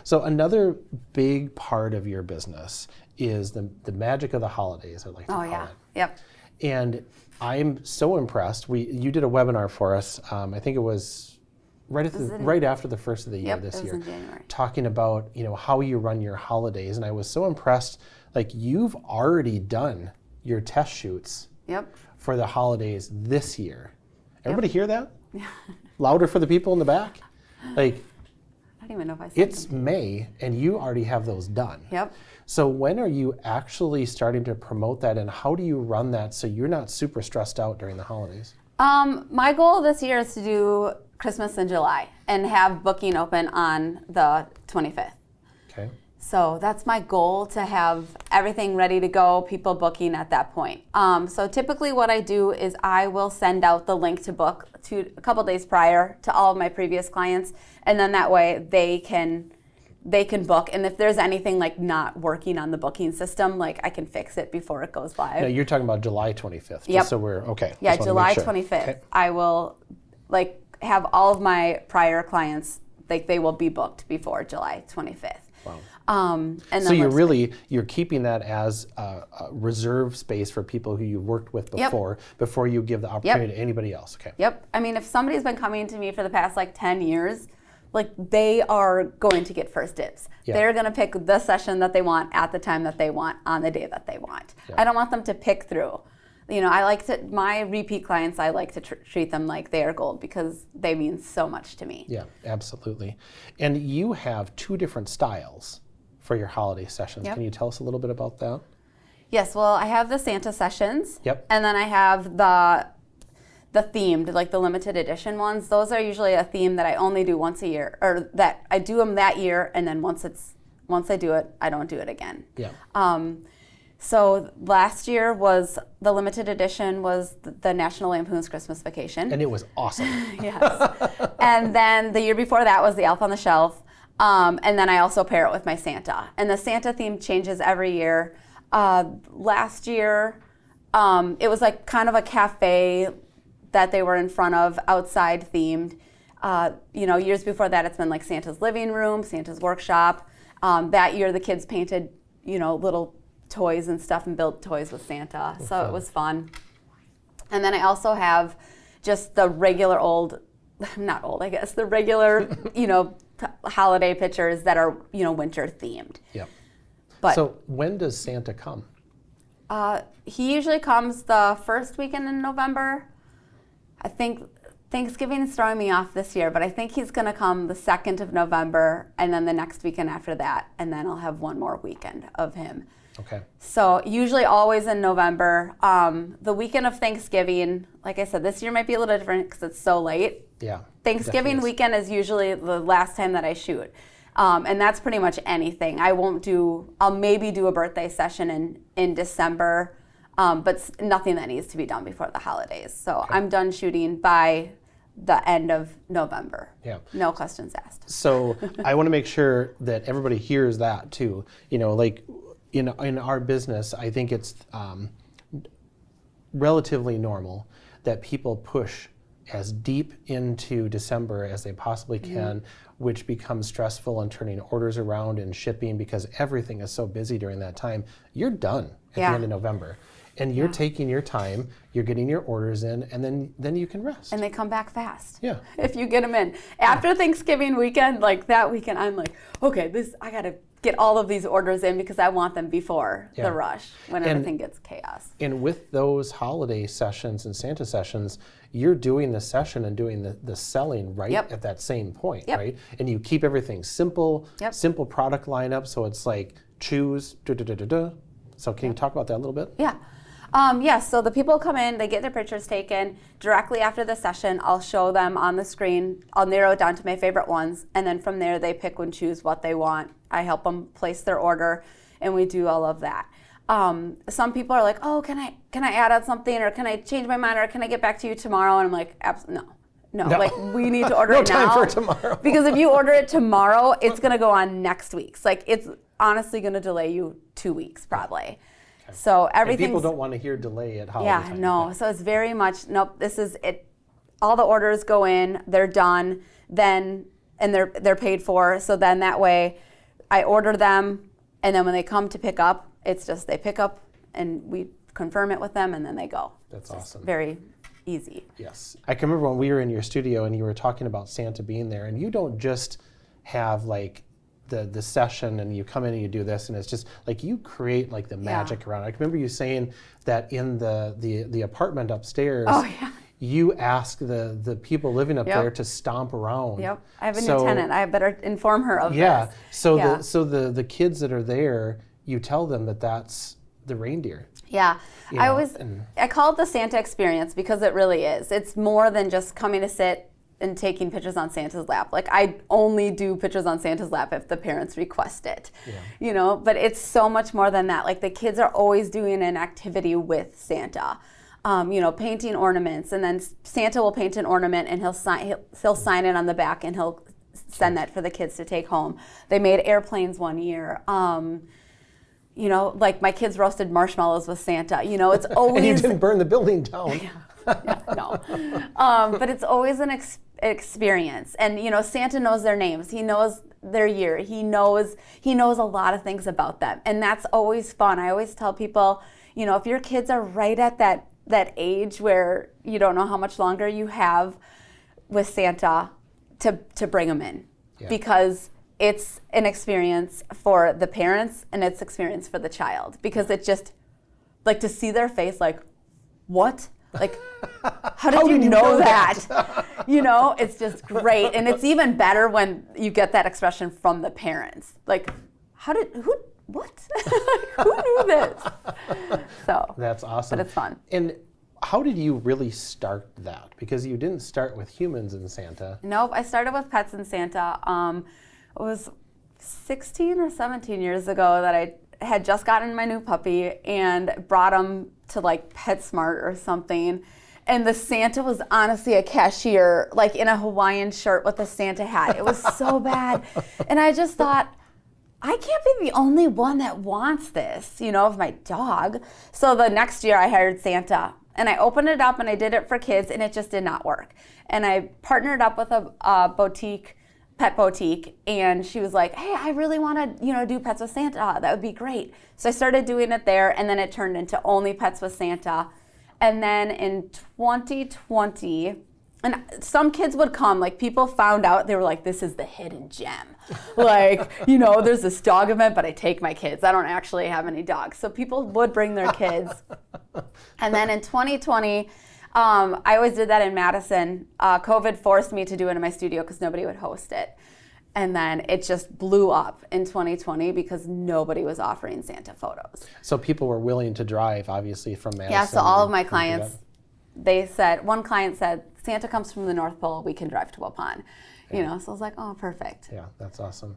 So another big part of your business is the magic of the holidays, I like to call it. Yep. And I'm so impressed. You did a webinar for us. I think it was right after the first of the year this year, in January. Talking about how you run your holidays, and I was so impressed. Like, you've already done your test shoots for the holidays this year. Everybody hear that? Yeah. Louder for the people in the back. Like, I don't even know if I said it's May, and you already have those done. Yep. So when are you actually starting to promote that, and how do you run that so you're not super stressed out during the holidays? My goal this year is to do Christmas in July and have booking open on the 25th. Okay. So that's my goal, to have everything ready to go, people booking at that point. So typically what I do is I will send out the link to book a couple days prior to all of my previous clients, and then that way they can book, and if there's anything like not working on the booking system, like I can fix it before it goes live. No, you're talking about July 25th. Yep. So we're okay. Yeah, July 25th. Okay. I will have all of my prior clients, they will be booked before July 25th. Wow. And then so you're keeping that as a reserve space for people who you've worked with before you give the opportunity to anybody else. Okay. Yep. I mean, if somebody's been coming to me for the past 10 years, they are going to get first dibs. Yep. They're going to pick the session that they want at the time that they want on the day that they want. Yep. I don't want them to pick through. My repeat clients, I like to treat them like they are gold, because they mean so much to me. Yeah, absolutely. And you have 2 different styles for your holiday sessions. Yep. Can you tell us a little bit about that? Yes, well, I have the Santa sessions. Yep. And then I have the themed, the limited edition ones. Those are usually a theme that I only do once a year, or that I do them that year, and then once I do it, I don't do it again. Yeah. So last year was the limited edition was the National Lampoon's Christmas Vacation. And it was awesome. Yes. And then the year before that was the Elf on the Shelf. And then I also pair it with my Santa. And the Santa theme changes every year. Last year, it was kind of a cafe that they were in front of, outside themed. Years before that, it's been Santa's living room, Santa's workshop. That year, the kids painted, little toys and stuff and built toys with Santa. So it was fun. And then I also have just the regular the regular, holiday pictures that are, winter themed. Yep. But so when does Santa come? He usually comes the first weekend in November. I think Thanksgiving is throwing me off this year, but I think he's going to come the 2nd of November, and then the next weekend after that, and then I'll have one more weekend of him. Okay. So usually always in November. The weekend of Thanksgiving, like I said, this year might be a little different because it's so late. Yeah. Thanksgiving weekend is usually the last time that I shoot. And that's pretty much anything. I'll maybe do a birthday session in December, but nothing that needs to be done before the holidays. So okay. I'm done shooting by the end of November. Yeah. No questions asked. So I want to make sure that everybody hears that too. In our business, I think it's relatively normal that people push as deep into December as they possibly can, which becomes stressful and turning orders around and shipping because everything is so busy during that time. You're done at the end of November. And you're taking your time, you're getting your orders in, and then you can rest. And they come back fast. Yeah. If you get them in. After Thanksgiving weekend, that weekend, I'm okay, I got to get all of these orders in because I want them before the rush, when everything gets chaos. And with those holiday sessions and Santa sessions, you're doing the session and doing the selling at that same point, right? And you keep everything simple, simple product lineup, so it's choose, So can you talk about that a little bit? Yeah. So the people come in, they get their pictures taken. Directly after the session, I'll show them on the screen. I'll narrow it down to my favorite ones, and then from there, they pick and choose what they want. I help them place their order, and we do all of that. Some people are like, oh, can I add on something, or can I change my mind, or can I get back to you tomorrow? And I'm like, no. We need to order it now. No time for tomorrow. Because if you order it tomorrow, it's going to go on next week's. It's honestly going to delay you 2 weeks, probably. Okay. So everything. People don't want to hear delay at holiday time. No. So it's very much, nope, this is it. All the orders go in, they're done, and they're paid for. So then that way, I order them, and then when they come to pick up, it's just they pick up and we confirm it with them, and then they go. That's awesome. Very easy. Yes. I can remember when we were in your studio and you were talking about Santa being there, and you don't just have like the session and you come in and you do this, and it's just like you create like the magic around it. I can remember you saying that in the apartment upstairs, you ask the people living up there to stomp around. Yep. I have a new tenant. I better inform her of this. So the kids that are there, you tell them that that's the reindeer. Yeah. I call it the Santa experience because it really is. It's more than just coming to sit and taking pictures on Santa's lap. Like, I only do pictures on Santa's lap if the parents request it. You know, but it's so much more than that. Like, the kids are always doing an activity with Santa. You know, painting ornaments, and then Santa will paint an ornament and he'll sign it on the back, and he'll send that for the kids to take home. They made airplanes one year. You know, like my kids roasted marshmallows with Santa. You know, it's always... And you didn't burn the building down. No. But it's always an experience. And, you know, Santa knows their names. He knows their year. He knows a lot of things about them. And that's always fun. I always tell people, you know, if your kids are right at that age where you don't know how much longer you have with Santa, to bring them in. Because it's an experience for the parents and it's experience for the child, because it just, like, to see their face like, what? Like, how did you know that? You know, it's just great. And it's even better when you get that expression from the parents. Like, what? Who knew this? So that's awesome. But it's fun. And how did you really start that? Because you didn't start with humans in Santa. Nope, I started with pets in Santa. It was 16 or 17 years ago that I had just gotten my new puppy and brought him to like PetSmart or something. And the Santa was honestly a cashier, like in a Hawaiian shirt with a Santa hat. It was so bad. And I just thought, I can't be the only one that wants this, you know, of my dog. So the next year I hired Santa, and I opened it up and I did it for kids, and it just did not work. And I partnered up with a pet boutique, and she was like, hey, I really want to, you know, do Pets with Santa. That would be great. So I started doing it there, and then it turned into only Pets with Santa. And then in 2020, and some kids would come, like people found out, they were like, this is the hidden gem. Like, you know, there's this dog event, but I take my kids. I don't actually have any dogs. So people would bring their kids. And then in 2020, I always did that in Madison. COVID forced me to do it in my studio because nobody would host it. And then it just blew up in 2020 because nobody was offering Santa photos. So people were willing to drive, obviously, from Madison. Yeah, so all of my clients, one client said, Santa comes from the North Pole, we can drive to Waupun. You know, so I was like, oh, perfect. Yeah, that's awesome.